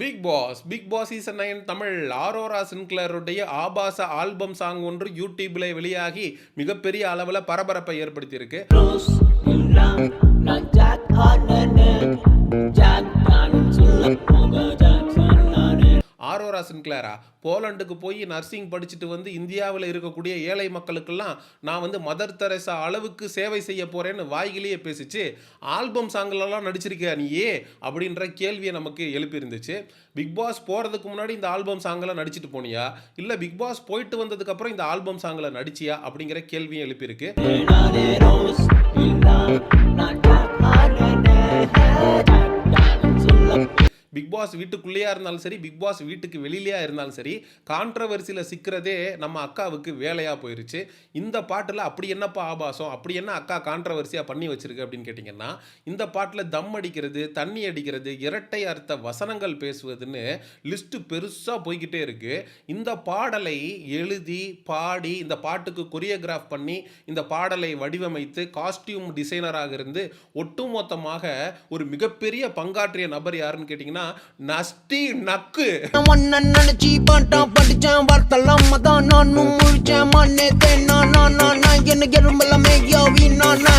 Big Boss season 9 Tamil Aurora சின்க்ளருடைய ஆபாச album song ஒன்று யூடியூப்ல வெளியாகி மிகப்பெரிய அளவில் பரபரப்பை ஏற்படுத்தியிருக்கு. ஆரோரா சின்க்ளரா போலண்டுக்கு போய் நர்சிங் படிச்சுட்டு வந்து இந்தியாவில் இருக்கக்கூடிய ஏழை மக்களுக்கெல்லாம் நான் வந்து மதர் தெரசா அளவுக்கு சேவை செய்ய போறேன்னு வாய்கிலேயே பேசிச்சு. ஆல்பம் சாங்லலாம் நடிச்சிருக்க நீயே அப்படின்ற கேள்வியை நமக்கு எழுப்பி இருந்துச்சு. பிக் பாஸ் போகிறதுக்கு முன்னாடி இந்த ஆல்பம் சாங்கில் நடிச்சிட்டு போனியா, இல்லை பிக் பாஸ் போயிட்டு வந்ததுக்கப்புறம் இந்த ஆல்பம் சாங்கில் நடிச்சியா அப்படிங்கிற கேள்வியும் எழுப்பியிருக்கு. பிக் பாஸ் வீட்டுக்குள்ளேயா இருந்தாலும் சரி, பிக் பாஸ் வீட்டுக்கு வெளியிலேயா இருந்தாலும் சரி, கான்ட்ரவர்சியில் சிக்கிறதே நம்ம அக்காவுக்கு வேலையாக போயிருச்சு. இந்த பாட்டில் அப்படி என்னப்பா ஆபாசம், அப்படி என்ன அக்கா கான்ட்ரவர்சியாக பண்ணி வச்சிருக்கு அப்படின்னு கேட்டிங்கன்னா, இந்த பாட்டில் தம் அடிக்கிறது, தண்ணி அடிக்கிறது, இரட்டை அர்த்த வசனங்கள் பேசுவதுன்னு லிஸ்ட்டு பெருசாக போய்கிட்டே இருக்கு. இந்த பாடலை எழுதி பாடி இந்த பாட்டுக்கு கொரியோகிராஃப் பண்ணி இந்த பாடலை வடிவமைத்து காஸ்டியூம் டிசைனராக இருந்து ஒட்டுமொத்தமாக ஒரு மிகப்பெரிய பங்காற்றிய நபர் யாருன்னு கேட்டிங்கன்னா நஸ்டி நக்கு.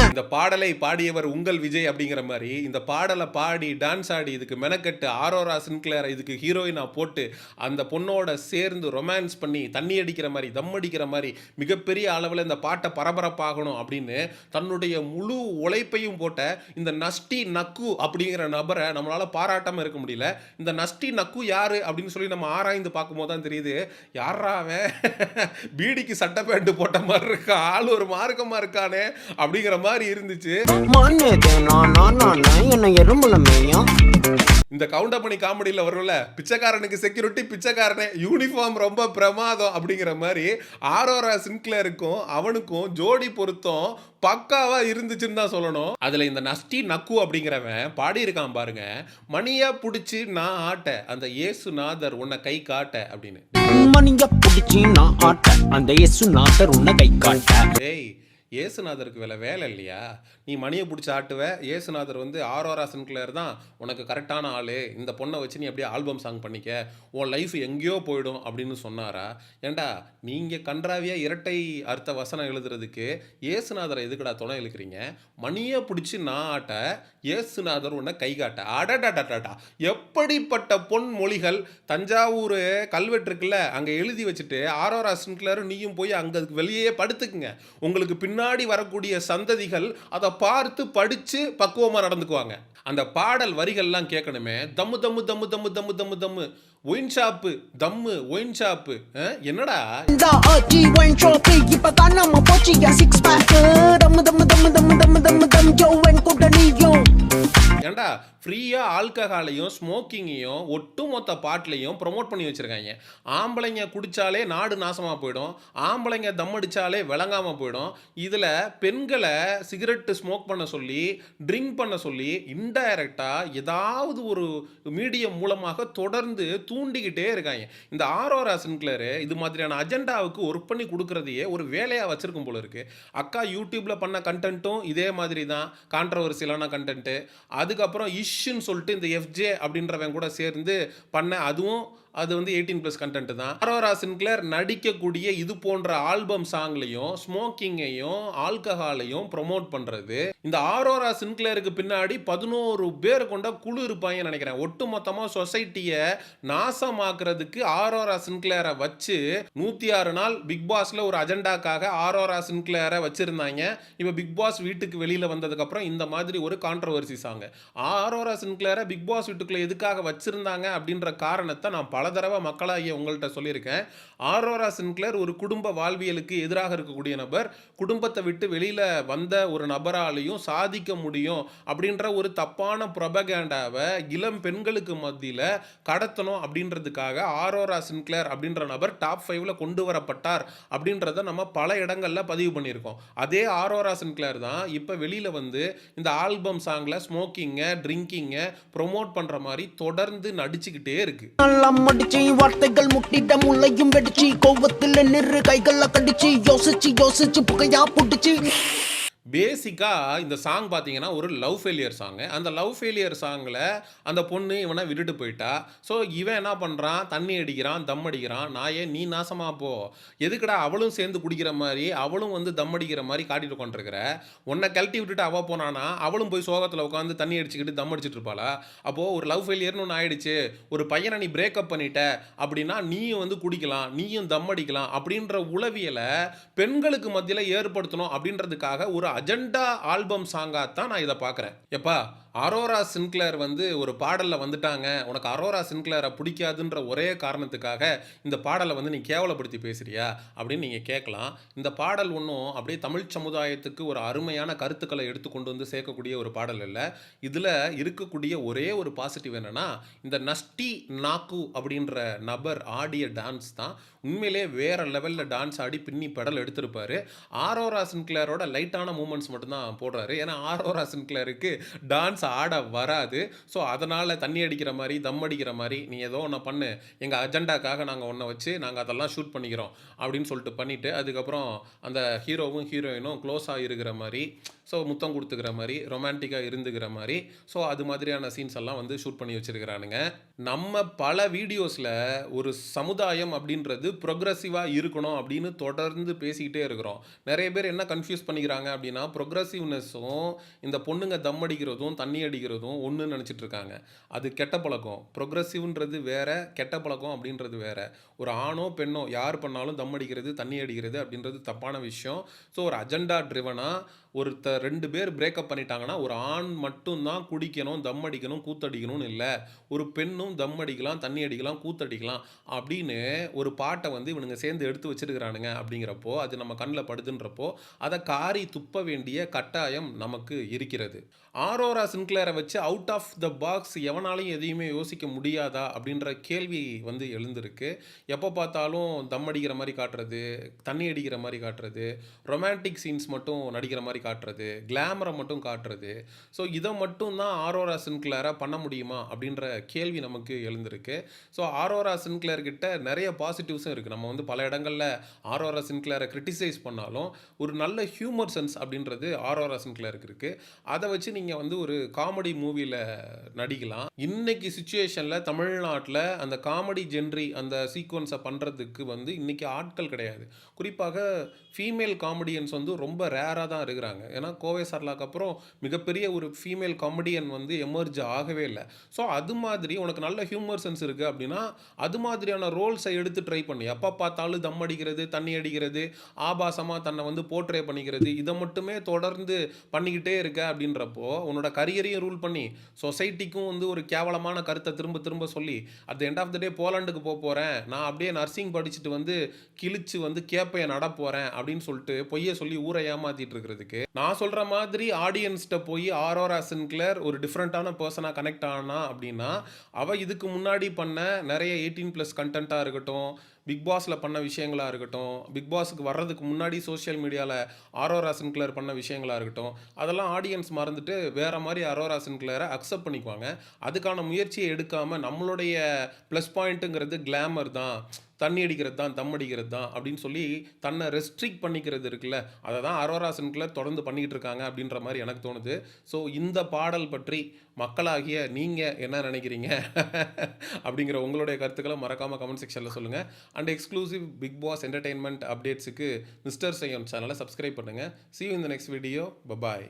இந்த பாடலை பாடியவர் உங்கள் விஜய் அப்படிங்கிற மாதிரி இந்த பாடலை பாடி டான்ஸ் ஆடி இதுக்கு மெனக்கட்டு ஆரோரா சின்க்ளேரை இதுக்கு ஹீரோயினா போட்டு அந்த பொண்ணோட சேர்ந்து ரொமான்ஸ் பண்ணி தண்ணி அடிக்கிற மாதிரி தம் அடிக்கிற மாதிரி மிகப்பெரிய அளவில் இந்த பாட்டை பரபரப்பாகணும் அப்படின்னு தன்னுடைய முழு உழைப்பையும் போட்ட இந்த நஸ்டி நக்கு அப்படிங்கிற நபரை நம்மளால பாராட்டாம இருக்க முடியல. இந்த நஸ்டி நக்கு யாரு அப்படின்னு சொல்லி நம்ம ஆராய்ந்து பார்க்கும்போது தான் தெரியுது, யாராவே பீடிக்கு சட்டை பேண்ட் போட்ட மாதிரி இருக்கா, ஆள் ஒரு மார்க்கமா இருக்கானே அப்படிங்கிற மாதிரி இருந்துச்சு. இந்த கவுண்டமணி காமெடியில் வரும்ல, பிச்சைக்காரனுக்கு செக்யூரிட்டி பிச்சைக்காரனே, யூனிஃபார்ம் ரொம்ப பிரமாதம் அப்படிங்கிற மாதிரி ஆரோரா சின்க்ளருக்கும் அவனுக்கும் ஜோடி பொருத்தம் பக்காவா இருந்துச்சுன்னு தான் சொல்லணும். அதுல இந்த நஸ்டி நக்கு அப்படிங்கிறவன் பாடி இருக்கான் பாருங்க, மணியா புடிச்சு நான் ஆட்ட அந்த இயேசுநாதர் உன்னை கை காட்ட அப்படின்னு. மணியா புடிச்சு நான் ஆட்ட அந்த இயேசுநாதர் உன்னை கை காட்ட. ஏய், இயேசுநாதருக்கு வேலை இல்லையா? நீ மணியை பிடிச்சி ஆட்டுவ, இயேசுநாதர் வந்து ஆரோரா சின்க்ளர் தான் உனக்கு கரெக்டான ஆள், இந்த பொண்ணை வச்சு நீ அப்படியே ஆல்பம் சாங் பண்ணிக்க, உன் லைஃப் எங்கேயோ போயிடும் அப்படின்னு சொன்னாரா? ஏண்டா நீங்கள் கன்றாவியாக இரட்டை அர்த்த வசனம் எழுதுறதுக்கு இயேசுநாதரை எதுக்குடா துணை இழுக்கிறீங்க? மணியை பிடிச்சி நான் ஆட்ட இயேசுநாதர் உன்னை கை காட்ட. அடடடடா, எப்படிப்பட்ட பொன் மொழிகள்! தஞ்சாவூர் கல்வெட்டு இருக்குல்ல, அங்கே எழுதி வச்சுட்டு ஆரோரா சின்க்ளர் நீயும் போய் அங்கே வெளியே படுத்துக்குங்க. உங்களுக்கு பின்னாடி வரக்கூடிய சந்ததிகள் அதை பார்த்து படிச்சு பக்குவமா நடந்துக்குவாங்க. அந்த பாடல் வரிகள்லாம் கேட்கணுமே, தம்மு தம்மு தம்மு தம்மு தம்மு தம்மு தம்மு ஒயின் ஷாப்பு தம்மு ஒயின் ஷாப்பு. என்னடா ஏண்டா ஃப்ரீயாக ஆல்கஹாலையும் ஸ்மோக்கிங்கையும் ஒட்டுமொத்த பாட்டிலையும் ப்ரொமோட் பண்ணி வச்சுருக்காங்க. ஆம்பளைங்க குடித்தாலே நாடு நாசமாக போயிடும், ஆம்பளைங்க தம் அடித்தாலே விளங்காமல் போயிடும். இதில் பெண்களை சிகரெட்டு ஸ்மோக் பண்ண சொல்லி ட்ரிங்க் பண்ண சொல்லி இன்டைரக்டாக ஏதாவது ஒரு மீடியம் மூலமாக தொடர்ந்து தூண்டிக்கிட்டே இருக்காங்க. இந்த ஆரோரா சின்க்ளர் இது மாதிரியான அஜெண்டாவுக்கு ஒர்க் பண்ணி கொடுக்குறதையே ஒரு வேலையாக வச்சுருக்கும் போல இருக்குது. அக்கா யூடியூப்பில் பண்ண கண்டென்ட்டும் இதே மாதிரி தான், கான்ட்ரவர்சியலான கண்டென்ட்டு. அதுக்கப்புறம் இஷ்ன்னு சொல்லிட்டு இந்த எஃப்ஜே அப்படின்றவன் கூட சேர்ந்து பண்ண, அதுவும் அது வந்து 18+ கண்டென்ட் தான். ஆரோரா சின்க்ளர் நடிக்கக்கூடிய இது போன்ற ஆல்பம் சாங்லையும் ஸ்மோக்கிங்கையும் ஆல்கஹாலையும் ப்ரொமோட் பண்றது. இந்த ஆரோரா சின்க்ளருக்கு பின்னாடி 11 பேர் கொண்ட குழு இருப்பாங்கன்னு நினைக்கிறேன். ஒட்டு மொத்தமாக சொசைட்டியை நாசமாக்குறதுக்கு ஆரோரா சின்க்ளரை வச்சு 106 நாள் பிக் பாஸ்ல ஒரு அஜெண்டாக்காக ஆரோரா சின்க்ளரை வச்சிருந்தாங்க. இப்போ பிக் பாஸ் வீட்டுக்கு வெளியில வந்ததுக்கு அப்புறம் இந்த மாதிரி ஒரு கான்ட்ரவர்சி சாங். ஆரோரா சின்க்ளரை பிக் பாஸ் வீட்டுக்குள்ள எதுக்காக வச்சிருந்தாங்க அப்படின்ற காரணத்தை நான் பல தடவை மக்களாகிய உங்கள்கிட்ட சொல்லியிருக்கேன். ஆரோரா சின்க்ளர் ஒரு குடும்ப வாழ்வியலுக்கு எதிராக இருக்கக்கூடிய நபர், குடும்பத்தை விட்டு வெளியில வந்த ஒரு நபராலையும் சாதிக்க முடியும் அப்படின்ற ஒரு தப்பான ப்ரொபகேண்டாவை இளம் பெண்களுக்கு மத்தியில் கடத்தணும் அப்படின்றதுக்காக ஆரோரா சின்க்ளர் அப்படின்ற நபர் டாப் 5ல கொண்டு வரப்பட்டார் அப்படின்றத நம்ம பல இடங்கள்ல பதிவு பண்ணியிருக்கோம். அதே ஆரோரா சின்க்ளர் தான் இப்போ வெளியில வந்து இந்த ஆல்பம் சாங்ல ஸ்மோக்கிங்கை ட்ரிங்கிங்கை ப்ரொமோட் பண்ற மாதிரி தொடர்ந்து நடிச்சுக்கிட்டே இருக்கு. வார்த்தைகள் முட்டிட்ட முள்ளையும் வெடிச்சு கோவத்தில் நிறு கைகளை கடிச்சு யோசிச்சு புகையா புடிச்சு பேசிக்கா இந்த சாங் பார்த்தீங்கன்னா, ஒரு லவ் ஃபெயிலியர் சாங்கு. அந்த லவ் ஃபெயிலியர் சாங்ல அந்த பொண்ணு இவன விட்டுட்டு போயிட்டா. ஸோ இவன் என்ன பண்றான், தண்ணி அடிக்கிறான், தம் அடிக்கிறான். "நாயே நீ நாசமா போ. எதுக்குடா அவளும் சேர்ந்து குடிக்கிற மாரி, அவளும் வந்து தம் அடிக்கிற மாரி காட்டிட்டு உட்காந்துருக்கிற? உன்ன கழட்டி விட்டுட்டு அவ போனான்னா, அவளும் போய் சோகத்துல உட்காந்து தண்ணி அடிச்சுக்கிட்டு, தம் அடிச்சுட்டு இருப்பாளா? அப்போ ஒரு லவ் ஃபெயிலியர்ன்னு ஒண்ணு ஆயிடுச்சு. ஒரு பையன நீ பிரேக்கப் பண்ணிட்ட அப்படின்னா, நீயும் வந்து குடிக்கலாம், நீயும் தம் அடிக்கலாம்." அப்படின்ற உளவியல பெண்களுக்கு மத்தியில ஏற்படுத்தணும் அப்படின்றதுக்காக ஒரு அஜெண்டா ஆல்பம் சாங்கா தான் நான் இத பார்க்குறேன். எப்பா அரோரா சின்க்ளேர் வந்து ஒரு பாடல்ல வந்துட்டாங்க. உனக்கு அரோரா சின்க்ளேர புடிக்காதுன்ற ஒரே காரணத்துக்காக இந்த பாடல வந்து நீ கேவலப்படுத்தி பேசுறியா? அப்படின்னு நீங்க கேட்கலாம். இந்த பாடல் ஒண்ணும் அப்படியே தமிழ் சமுதாயத்துக்கு ஒரு அருமையான கருத்துக்கள எடுத்து கொண்டு வந்து சேர்க்கக்கூடிய ஒரு பாடல் இல்ல. இதுல இருக்கக்கூடிய ஒரே ஒரு பாசிட்டிவ் என்னன்னா, இந்த நஸ்டி நாக்கு அப்படின்ற நபர் ஆடிய டான்ஸ் தான் உண்மையிலேயே வேற லெவல்ல டான்ஸ் ஆடி பின்னி பெடல் எடுத்திருப்பாரு. ஆரோரா சின்க்ளேரோட லைட்டான மூவ்மெண்ட்ஸ் மட்டும் தான் போடுறாரு. ஏன்னா ஆரோரா சின்க்ளேருக்கு டான்ஸ் ஆட வராது. ஸோ அதனால தண்ணி அடிக்கிற மாரி, தம் அடிக்கிற மாரி, "நீ ஏதோ ஒண்ண பண்ணு. எங்க அஜெண்டாக்காக நாங்க உன்ன வச்சு நாங்க அதெல்லாம் ஷூட் பண்ணிக்கிறோம்." அப்படின்னு சொல்லிட்டு பண்ணிட்டு, அதுக்கப்புறம் அந்த ஹீரோவும், ஹீரோயினும் க்ளோஸா இருக்கிற மாரி, ஸோ முத்தம் குடுத்துக்கிற மாரி, ரொமான்டிக்கா இருந்துக்கிற மாரி, ஸோ அது மாதிரியான சீன்ஸ் எல்லாம் வந்து ஷூட் பண்ணி வச்சிருக்கிறானுங்க. நம்ம பல வீடியோஸ்ல ஒரு சமுதாயம் அப்படின்றது புரொக்ரெசிவா இருக்கணும் அப்படின்னு தொடர்ந்து பேசிக்கிட்டே இருக்கிறோம். நெறைய பேர் என்ன கன்ஃப்யூஸ் பண்ணிக்கிறாங்க அப்படின்னா, புரொக்ரெசிவ்னஸும் இந்த பொண்ணுங்க தம் அடிக்கிறதும், தண்ணி அடிக்கிறதும் ஒண்ணுன்னு நெனச்சிட்டு இருக்காங்க. அது கெட்ட பழக்கம். புரொக்ரெசிவ்ன்றது வேற, கெட்ட பழக்கம் அப்படின்றது வேற. ஒரு ஆணோ, பெண்ணோ யார் பண்ணாலும் தம் அடிக்கிறது, தண்ணி அடிக்கிறது அப்படின்றது தப்பான விஷயம். ஸோ ஒரு அஜெண்டா ட்ரிவனா 2 பேர் பிரேக்கப் பண்ணிட்டாங்கன்னா, ஒரு ஆண் மட்டும் தான் குடிக்கணும், தம் அடிக்கணும், கூத்தடிக்கணும்னு இல்ல. ஒரு பெண்ணும் தம் அடிக்கலாம், தண்ணி அடிக்கலாம், கூத்தடிக்கலாம் அப்படின்னு ஒரு பாட்ட வந்து இவனுங்க சேர்ந்து எடுத்து வச்சிருக்கிறானுங்க அப்படிங்கிறப்போ, அது நம்ம கண்ல படுதுன்றப்போ, அத காரி துப்ப வேண்டிய கட்டாயம் நமக்கு இருக்கிறது. ஆரோரா சின்க்ளேர வச்சு அவுட் ஆஃப் த பாக்ஸ் எவனாலயும் எதையுமே யோசிக்க முடியாதா? அப்படின்ற கேள்வி வந்து எழுந்திருக்கு. எப்ப பார்த்தாலும் தம் அடிக்கிற மாரி காட்டுறது, தண்ணி அடிக்கிற மாரி காட்டுறது, ரொமான்டிக் சீன்ஸ் மட்டும் நடிக்கிற மாரி காட்டுறது, கிளாமர மட்டும் காட்டுறது. ஸோ இத மட்டும் தான் ஆரோரா சின்க்ளேரா பண்ண முடியுமா? அப்படின்ற கேள்வி நமக்கு எழுந்திருக்கு. ஸோ ஆரோரா சின்க்ளேர் கிட்ட நெறைய பாசிட்டிவ்ஸும் இருக்கு. நம்ம வந்து பல இடங்கள்ல ஆரோரா சின்க்ளேர கிரிட்டிசைஸ் பண்ணாலும், ஒரு நல்ல ஹியூமர் சென்ஸ் அப்படின்றது ஆரோரா சின்க்ளேருக்கு இருக்கு. அத வச்சு நீங்க வந்து ஒரு காமெடி மூவில நடிக்கலாம். இன்னைக்கு சிச்சுவேஷன்ல தமிழ்நாட்ல அந்த காமெடி ஜென்ரி அந்த சீக்வென்ஸ பண்றதுக்கு வந்து இன்னைக்கு ஆட்கள் கிடையாது. குறிப்பாக ஃபீமேல் காமெடியன்ஸ் வந்து ரொம்ப ரேரா தான் இருக்கிறாங்க. ஏன்னா, கோவை சரளாக்கு அப்புறம் மிகப்பெரிய ஒரு ஃபீமேல் காமெடியன் வந்து எமர்ஜ் ஆகவே இல்ல. ஸோ அது மாதிரி உனக்கு நல்ல ஹியூமர் சென்ஸ் இருக்கு அப்படின்னா, அது மாதிரியான ரோல்ஸ எடுத்து ட்ரை பண்ணு. எப்ப பார்த்தாலும் தம் அடிக்கிறது, தண்ணி அடிக்கிறது, ஆபாசமா தன்னை வந்து போர்ட்ரே பண்ணிக்கிறது, இத மட்டுமே தொடர்ந்து பண்ணிக்கிட்டே இருக்க அப்படின்றப்போ, உன்னோட கரியரையும் ரூல் பண்ணி, சொசைட்டிக்கும் வந்து ஒரு கேவலமான கருத்த திரும்ப திரும்ப சொல்லி, at the end of the day போலண்டுக்கு போறேன். நான் அப்படியே நர்சிங் படிச்சுட்டு வந்து கிழிச்சு வந்து கேப்பைய நடப்போறேன் அப்படின்னு சொல்லிட்டு பொய்ய சொல்லி ஊர ஏமாத்திட்டு இருக்கிறதுக்கு, நான் சொல்ற மாதிரி ஆடியன்ஸ்ட்ட போய் ஆரோரா சின்க்ளேர் ஒரு டிஃபரண்டான பெர்சனா கனெக்ட் ஆனா அப்படின்னா, அவ இதுக்கு முன்னாடி பண்ண நெறைய 18+ கன்டென்ட்டா இருக்கட்டும், பிக் பாஸ்ல பண்ண விஷயங்களா இருக்கட்டும், பிக் பாஸ்க்கு வர்றதுக்கு முன்னாடி சோசியல் மீடியால ஆரோரா சின்க்ளேர் பண்ண விஷயங்களா இருக்கட்டும், அதெல்லாம் ஆடியன்ஸ் மறந்துட்டு வேற மாரி அரோரா சின்க்ளேர அக்செப்ட் பண்ணிக்குவாங்க. அதுக்கான முயற்சிய எடுக்காம நம்மளுடைய ப்ளஸ் பாயிண்ட்டுங்கிறது கிளாமர் தான். தண்ணி அடிக்கிறது தான், தம் அடிக்கிறது தான் அப்படின்னு சொல்லி தன்னை ரெஸ்ட்ரிக்ட் பண்ணிக்கிறது இருக்குல்ல, அத தான் அரோரா சின்க்ளேர் தொடர்ந்து பண்ணிக்கிட்டு இருக்காங்க அப்படின்ற மாரி எனக்கு தோணுது. ஸோ இந்த பாடல் பற்றி மக்களாகிய நீங்க என்ன நினைக்கிறீங்க? அப்படிங்கிற உங்களுடைய கருத்துக்கள மறக்காம கமெண்ட் செக்ஷன்ல சொல்லுங்க. And exclusive Bigg Boss entertainment அப்டேட்ஸ்க்கு மிஸ்டர் சையன் சேனலை சப்ஸ்கிரைப் பண்ணுங்க. See you in the next video. Bye bye.